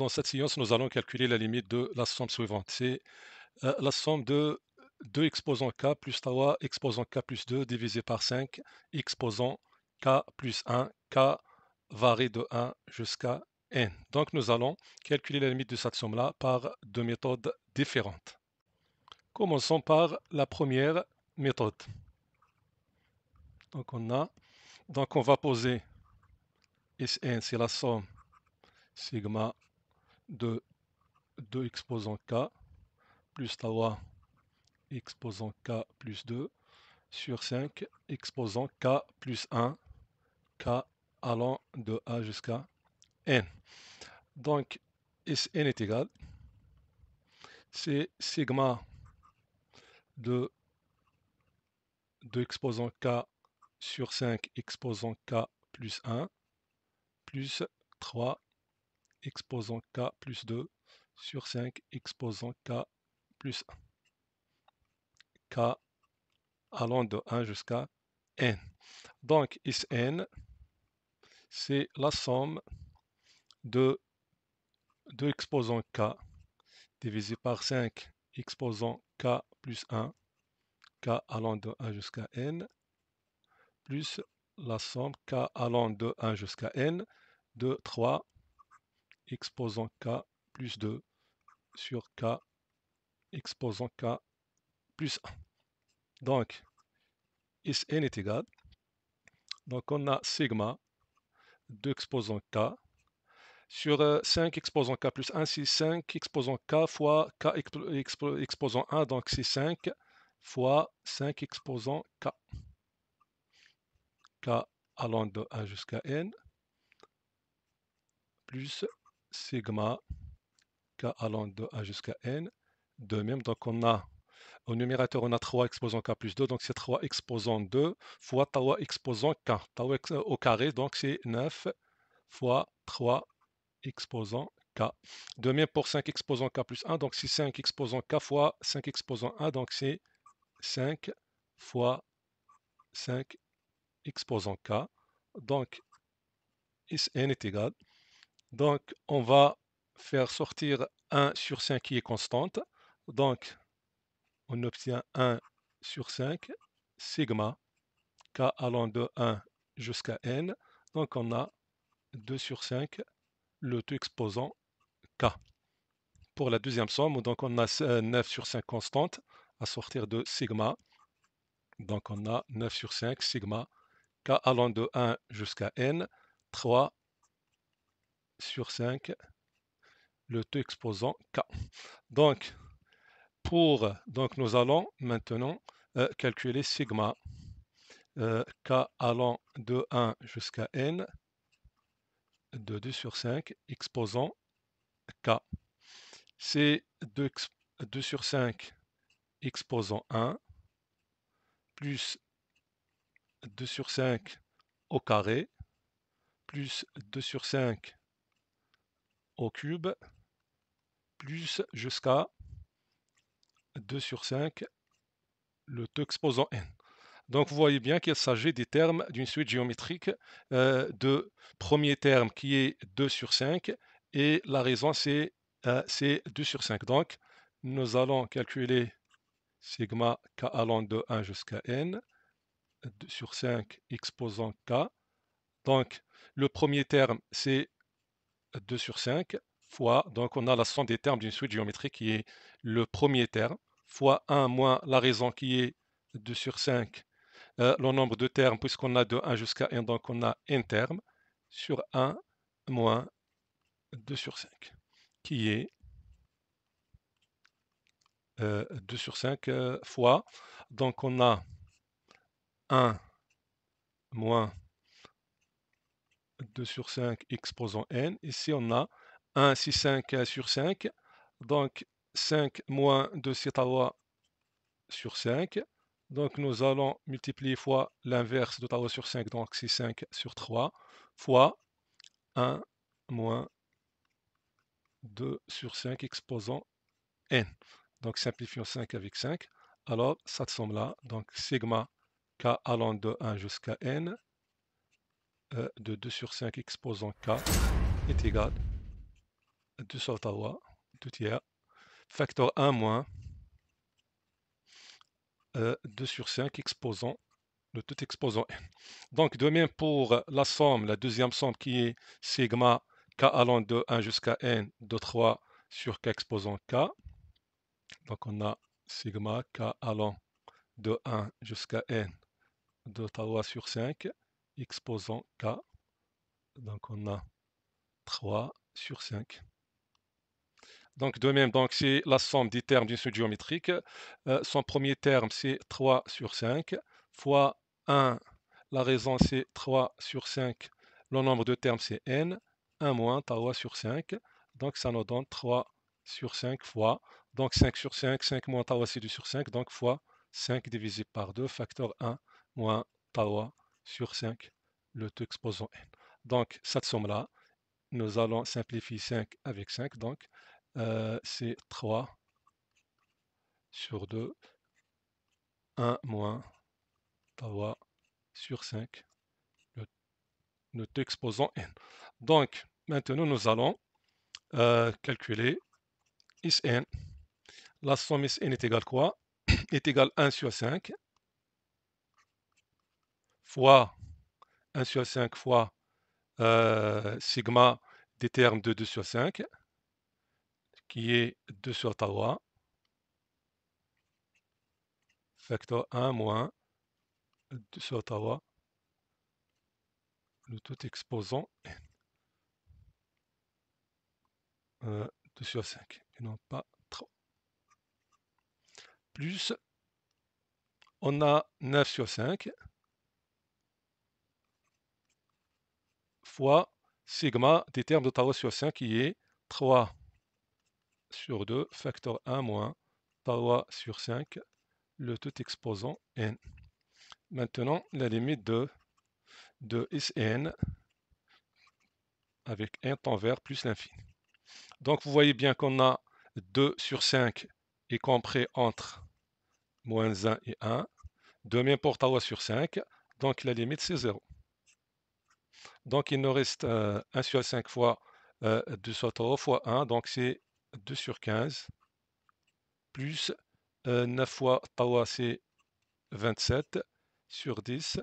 dans cette séance, nous allons calculer la limite de la somme suivante. C'est la somme de 2 exposant k plus 3 exposant k plus 2 divisé par 5 exposant k plus 1, k varie de 1 jusqu'à n. Donc nous allons calculer la limite de cette somme-là par deux méthodes différentes. Commençons par la première méthode. Donc on va poser Sn, c'est la somme sigma de 2 exposant k plus 3 exposant k plus 2 sur 5 exposant k plus 1, k allant de a jusqu'à n. Donc Sn est égal, c'est sigma de 2 exposant k sur 5 exposant k plus 1 plus 3 exposant k plus 2 sur 5 exposant k plus 1, k allant de 1 jusqu'à n. Donc Sn, c'est la somme de 2 exposant k divisé par 5 exposant k plus 1, k allant de 1 jusqu'à n, plus la somme k allant de 1 jusqu'à n de 3 exposant k plus 2 sur k exposant k plus 1. Donc, Sn est égal, donc on a sigma 2 exposant k sur 5 exposant k plus 1, c'est 5 exposant k fois k exposant 1, donc c'est 5 fois 5 exposant k, k allant de 1 jusqu'à n, plus sigma k allant de 1 jusqu'à n, de même, donc on a au numérateur, on a 3 exposant k plus 2, donc c'est 3 exposant 2 fois 3 exposant k, au carré, donc c'est 9 fois 3 exposant k. De même pour 5 exposant k plus 1, donc c'est 5 exposant k fois 5 exposant 1, donc c'est 5 fois 5 exposant k. Donc Sn est égal. Donc on va faire sortir 1 sur 5 qui est constante. Donc on obtient 1 sur 5 sigma k allant de 1 jusqu'à n. Donc on a 2 sur 5 le tout exposant k. Pour la deuxième somme, donc on a 9 sur 5 constantes à sortir de sigma. Donc on a 9 sur 5 sigma k allant de 1 jusqu'à n, 3 sur 5 le tout exposant k. Donc nous allons maintenant calculer sigma k allant de 1 jusqu'à n de 2 sur 5 exposant k. C'est 2 sur 5 exposant 1 plus 2 sur 5 au carré plus 2 sur 5 au cube plus jusqu'à 2 sur 5 le tout exposant n. Donc vous voyez bien qu'il s'agit des termes d'une suite géométrique de premier terme qui est 2 sur 5 et la raison c'est 2 sur 5. Donc nous allons calculer sigma k allant de 1 jusqu'à n, 2 sur 5 exposant k. Donc le premier terme c'est 2 sur 5 fois, donc on a la somme des termes d'une suite géométrique qui est le premier terme, fois 1 moins la raison qui est 2 sur 5, le nombre de termes, puisqu'on a de 1 jusqu'à n, donc on a n termes, sur 1 moins 2 sur 5, qui est 2 sur 5 fois, donc on a 1 moins 2 sur 5 exposant n, ici on a 1, 6, 5 sur 5, donc 5 moins 2, c'est 3 sur 5. Donc nous allons multiplier fois l'inverse de 3 sur 5, donc c'est 5 sur 3, fois 1 moins 2 sur 5 exposant n. Donc simplifions 5 avec 5. Alors cette somme-là, donc sigma k allant de 1 jusqu'à n de 2 sur 5 exposant k est égal 2 sur Ottawa, 2 tiers, facteur 1 moins 2 sur 5 exposant le tout exposant n. Donc de même pour la somme, la deuxième somme qui est sigma k allant de 1 jusqu'à n de 3 sur k exposant k. Donc on a sigma k allant de 1 jusqu'à n de 3 sur 5 exposant k. Donc on a 3 sur 5. Donc de même, donc c'est la somme des termes d'une suite géométrique. Son premier terme, c'est 3 sur 5 fois 1. La raison, c'est 3 sur 5. Le nombre de termes, c'est n. 1 moins 3 sur 5. Donc ça nous donne 3 sur 5 fois. Donc 5 sur 5, 5 moins 3, c'est 2 sur 5. Donc fois 5 divisé par 2, facteur 1 moins 3 sur 5, le tout exposant n. Donc cette somme-là, nous allons simplifier 5 avec 5. Donc c'est 3 sur 2, 1 moins 3 sur 5, le tout exposant n. Donc, maintenant, nous allons calculer Sn. La somme Sn est égale quoi? Est égale 1 sur 5 fois 1 sur 5 fois sigma des termes de 2 sur 5, qui est 2 sur 3, facteur 1 moins 2 sur 3, le tout exposant n. 2 sur 5, et non pas 3. Plus, on a 9 sur 5 fois sigma des termes de Tau sur 5 qui est 3 sur 2, facteur 1 moins Tau sur 5, le tout exposant n. Maintenant, la limite de Sn avec n temps vers plus l'infini. Donc, vous voyez bien qu'on a 2 sur 5 est compris entre moins 1 et 1. De même pour Tau sur 5, donc la limite c'est 0. Donc il nous reste 1 sur 5 fois 2 sur 3 fois 1, donc c'est 2 sur 15, plus 9 fois Tawa, c'est 27 sur 10.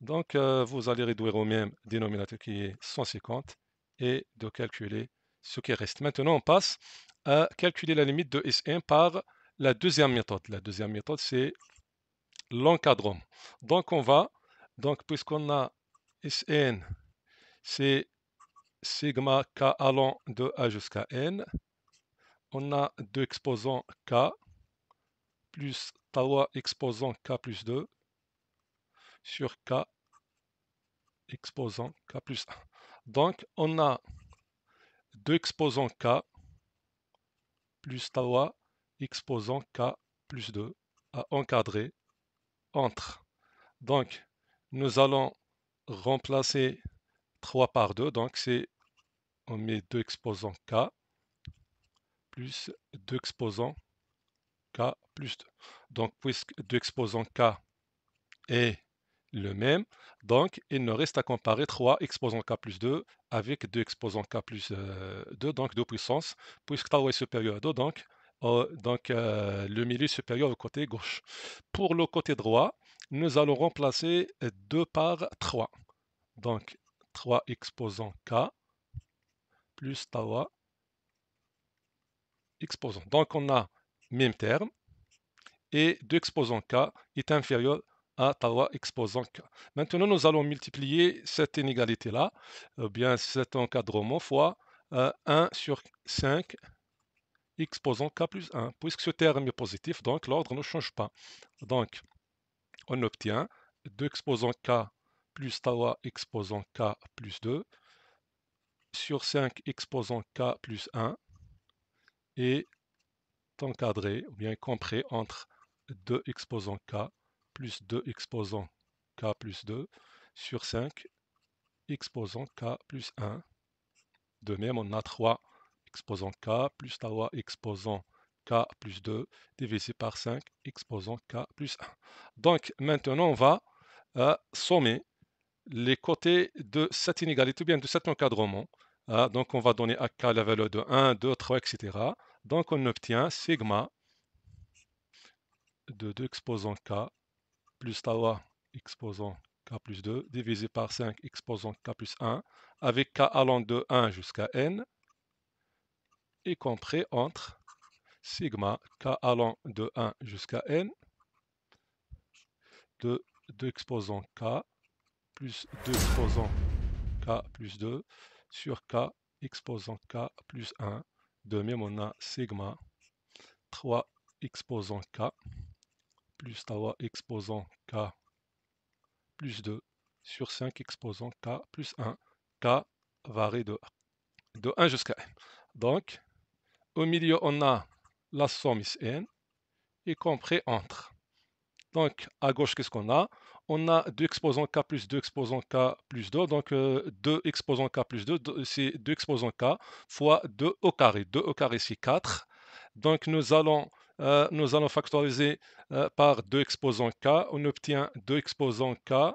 Donc vous allez réduire au même dénominateur qui est 150 et de calculer ce qui reste. Maintenant, on passe à calculer la limite de Sn par la deuxième méthode. La deuxième méthode, c'est l'encadrement. Donc on va, puisqu'on a Sn, c'est sigma k allant de a jusqu'à n, on a 2 exposants k plus tau exposant k plus 2 sur k exposant k plus 1. Donc on a 2 exposants k plus tau exposant k plus 2 à encadrer entre. Donc nous allons remplacer 3 par 2, donc c'est on met 2 exposants k plus 2 exposants k plus 2. Donc puisque 2 exposants k est le même, donc il nous reste à comparer 3 exposants k plus 2 avec 2 exposants k plus 2, donc 2 puissances, puisque tau est supérieur à 2, donc le milieu supérieur au côté gauche. Pour le côté droit, nous allons remplacer 2 par 3. Donc 3 exposants k plus tau exposant. Donc on a même terme, et 2 exposant k est inférieur à tau exposant k. Maintenant, nous allons multiplier cette inégalité-là, bien cet encadrement, fois 1 sur 5 exposant k plus 1, puisque ce terme est positif, donc l'ordre ne change pas. Donc, on obtient 2 exposant k plus tau exposant k plus 2 sur 5 exposant k plus 1 est encadré, ou bien compris entre 2 exposant k plus 2 exposant k plus 2 sur 5 exposant k plus 1. De même, on a 3 exposant k plus tau exposant k plus 2 divisé par 5 exposant k plus 1. Donc maintenant, on va sommer les côtés de cette inégalité, ou bien de cet encadrement. Ah, donc on va donner à k la valeur de 1, 2, 3, etc. Donc on obtient sigma de 2 exposant k plus tau exposant k plus 2 divisé par 5 exposant k plus 1 avec k allant de 1 jusqu'à n, y compris entre sigma k allant de 1 jusqu'à n de 2 exposant k plus 2 exposant k plus 2 sur k exposant k plus 1. De même, on a sigma 3 exposant k plus tau exposant k plus 2 sur 5 exposant k plus 1. K varie de 1 jusqu'à n. Donc, au milieu, on a la somme is n, y compris entre. Donc, à gauche, qu'est-ce qu'on a? On a 2 exposants k plus 2 exposants k plus 2. Donc, 2 exposants k plus 2, c'est 2 exposants k fois 2 au carré. 2 au carré, c'est 4. Donc, nous allons factoriser par 2 exposants k. On obtient 2 exposants k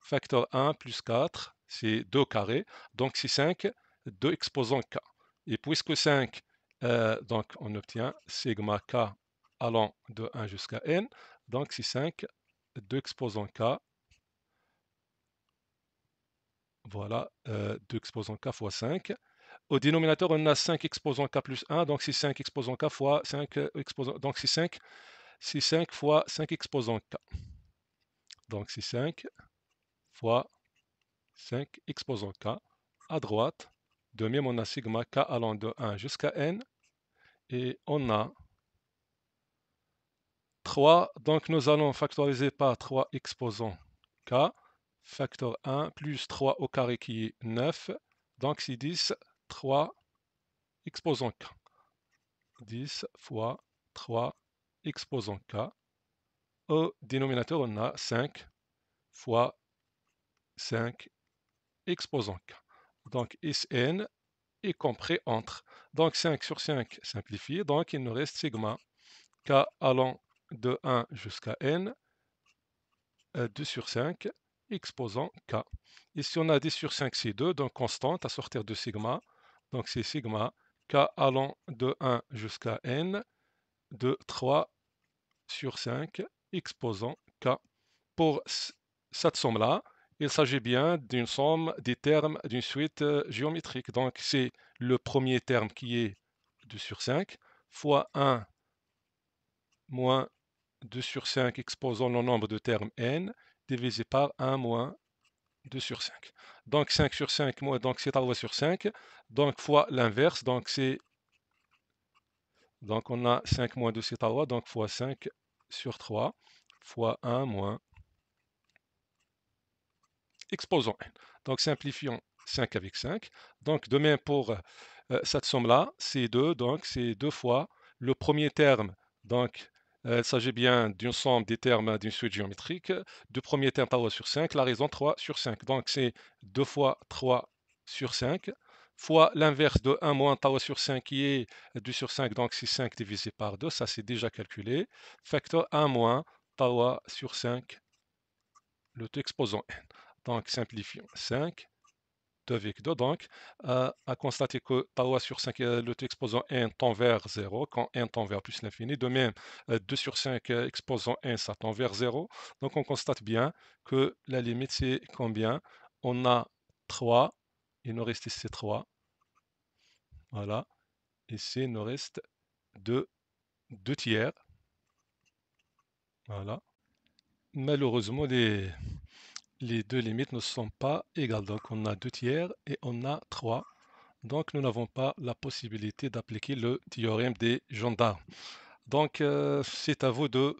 facteur 1 plus 4, c'est 2 au carré. Donc, c'est 5, 2 exposants k. Et puisque 5, donc on obtient sigma k allant de 1 jusqu'à n. Donc, c'est 5, 2 exposants k. Voilà, 2 exposants k fois 5. Au dénominateur, on a 5 exposants k plus 1. Donc, c'est 5 exposants k fois 5 exposants. Donc, c'est 5 fois 5 exposants k. Donc, c'est 5 fois 5 exposants k. À droite, de même, on a sigma k allant de 1 jusqu'à n. Et on a 3. Donc, nous allons factoriser par 3 exposants k. Facteur 1 plus 3 au carré qui est 9. Donc, c'est 10, 3 exposants k. 10 fois 3 exposants k. Au dénominateur, on a 5 fois 5 exposants k. Donc, Sn est compris entre. Donc, 5 sur 5 simplifié. Donc, il nous reste sigma k allant de 1 jusqu'à n, 2 sur 5, exposant k. Ici, on a 10 sur 5, c'est 2, donc constante à sortir de sigma. Donc, c'est sigma k allant de 1 jusqu'à n, de 3 sur 5, exposant k. Pour cette somme-là, il s'agit bien d'une somme des termes d'une suite géométrique. Donc, c'est le premier terme qui est 2 sur 5 fois 1 moins 2 sur 5 exposant le nombre de termes n divisé par 1 moins 2 sur 5. Donc 5 sur 5, donc c'est à sur 5. Donc fois l'inverse, donc on a 5 moins 2 c'est à donc fois 5 sur 3 fois 1 moins exposant n. Donc simplifions 5 avec 5. Donc de même pour cette somme-là, c'est 2, donc c'est 2 fois le premier terme. Donc il s'agit bien d'une somme des termes d'une suite géométrique. Du premier terme par sur 5, la raison 3 sur 5. Donc c'est 2 fois 3 sur 5 fois l'inverse de 1 moins tau sur 5 qui est 2 sur 5, donc c'est 5 divisé par 2, ça c'est déjà calculé. Facteur 1 moins tau sur 5, le tout exposant n. Donc simplifions 5, 2 avec 2. Donc à constater que tau sur 5, le tout exposant n tend vers 0 quand n tend vers plus l'infini. De même, 2 sur 5 exposant n, ça tend vers 0. Donc on constate bien que la limite c'est combien? On a 3, il nous reste ici 3. Voilà, ici il nous reste 2 tiers. Voilà. Malheureusement, les deux limites ne sont pas égales. Donc on a 2 tiers et on a 3. Donc nous n'avons pas la possibilité d'appliquer le théorème des gendarmes. Donc c'est à vous de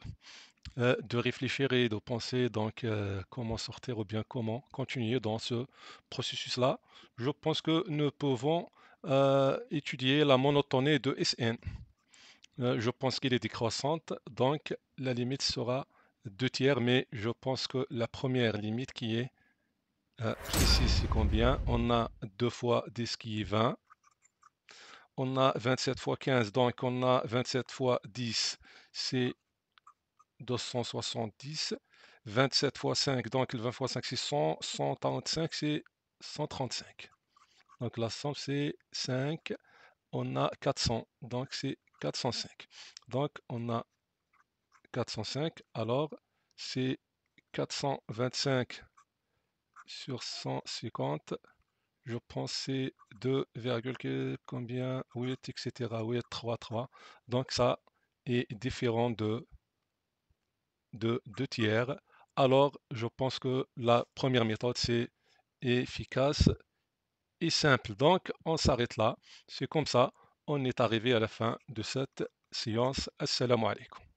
réfléchir et de penser donc comment sortir ou bien comment continuer dans ce processus-là. Je pense que nous pouvons étudier la monotonie de Sn. Je pense qu'elle est décroissante, donc la limite sera 2 tiers, mais je pense que la première limite qui est ici, c'est combien? On a 2 fois 10 qui est 20. On a 27 fois 15, donc on a 27 fois 10, c'est 270. 27 fois 5, donc le 20 fois 5, c'est 100. 145, c'est 135. Donc la somme c'est 5, on a 400, donc c'est 405. Donc on a 405, alors c'est 425 sur 150, je pense c'est 2, combien, 8, etc. 8, 3, 3. Donc ça est différent de 2 tiers. Alors je pense que la première méthode c'est efficace et simple. Donc on s'arrête là. C'est comme ça, on est arrivé à la fin de cette séance. Assalamu alaikum.